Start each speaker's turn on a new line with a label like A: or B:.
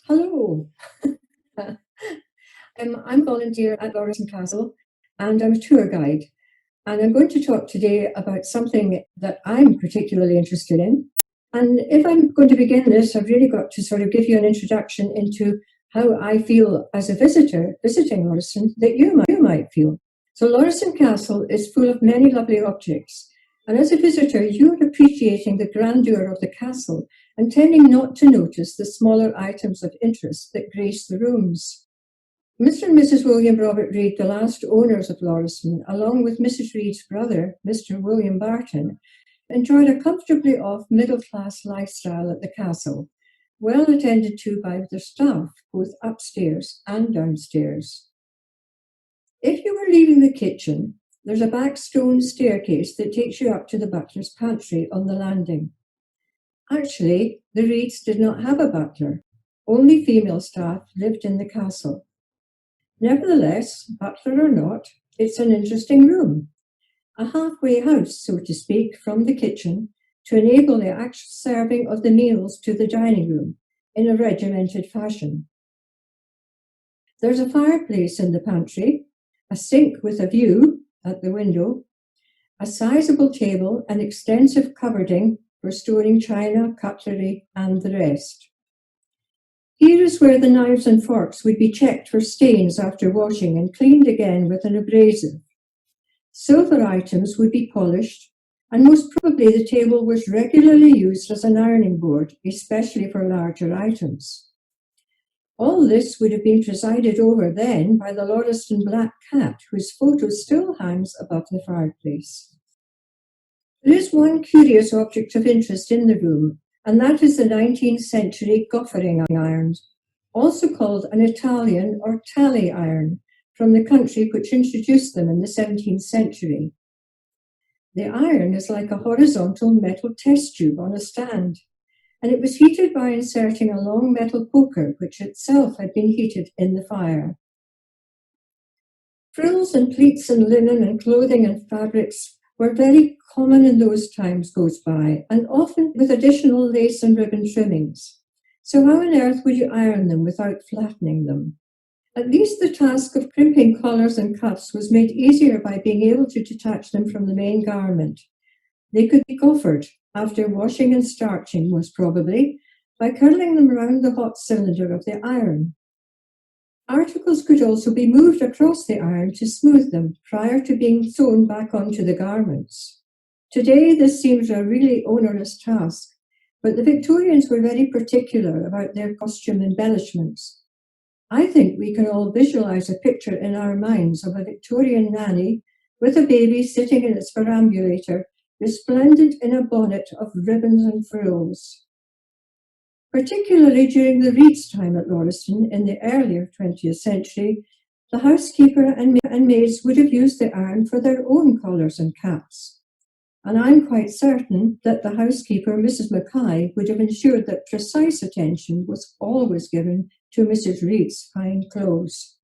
A: Hello. I'm volunteer at Lauriston Castle and I'm a tour guide. And I'm going to talk today about something that I'm particularly interested in. And if I'm going to begin this, I've really got to sort of give you an introduction into how I feel as a visitor visiting Lauriston that you might feel. So Lauriston Castle is full of many lovely objects. And as a visitor, you're appreciating the grandeur of the castle and tending not to notice the smaller items of interest that grace the rooms. Mr. and Mrs. William Robert Reid, the last owners of Lauriston, along with Mrs. Reid's brother, Mr. William Barton, enjoyed a comfortably off middle-class lifestyle at the castle, well attended to by their staff, both upstairs and downstairs. If you were leaving the kitchen, there's a back stone staircase that takes you up to the Butlers Pantry on the landing. Actually, the Reeds did not have a butler. Only female staff lived in the castle. Nevertheless, butler or not, it's an interesting room. A halfway house, so to speak, from the kitchen to enable the actual serving of the meals to the dining room in a regimented fashion. There's a fireplace in the pantry, a sink with a view at the window, a sizable table and extensive cupboarding for storing china, cutlery, and the rest. Here is where the knives and forks would be checked for stains after washing and cleaned again with an abrasive. Silver items would be polished, and most probably the table was regularly used as an ironing board, especially for larger items. All this would have been presided over then by the Lauriston black cat, whose photo still hangs above the fireplace. There is one curious object of interest in the room, and that is the 19th century goffering iron, also called an Italian or tally iron, from the country which introduced them in the 17th century. The iron is like a horizontal metal test tube on a stand, and it was heated by inserting a long metal poker, which itself had been heated in the fire. Frills and pleats and linen and clothing and fabrics were very common in those times goes by, and often with additional lace and ribbon trimmings. So how on earth would you iron them without flattening them? At least the task of crimping collars and cuffs was made easier by being able to detach them from the main garment. They could be goffered, after washing and starching most probably, by curling them round the hot cylinder of the iron. Articles could also be moved across the iron to smooth them prior to being sewn back onto the garments. Today this seems a really onerous task, but the Victorians were very particular about their costume embellishments. I think we can all visualise a picture in our minds of a Victorian nanny with a baby sitting in its perambulator, resplendent in a bonnet of ribbons and frills. Particularly during the Reed's time at Lauriston in the earlier 20th century, the housekeeper and maids would have used the iron for their own collars and caps. And I'm quite certain that the housekeeper, Mrs. Mackay, would have ensured that precise attention was always given to Mrs. Reed's fine clothes.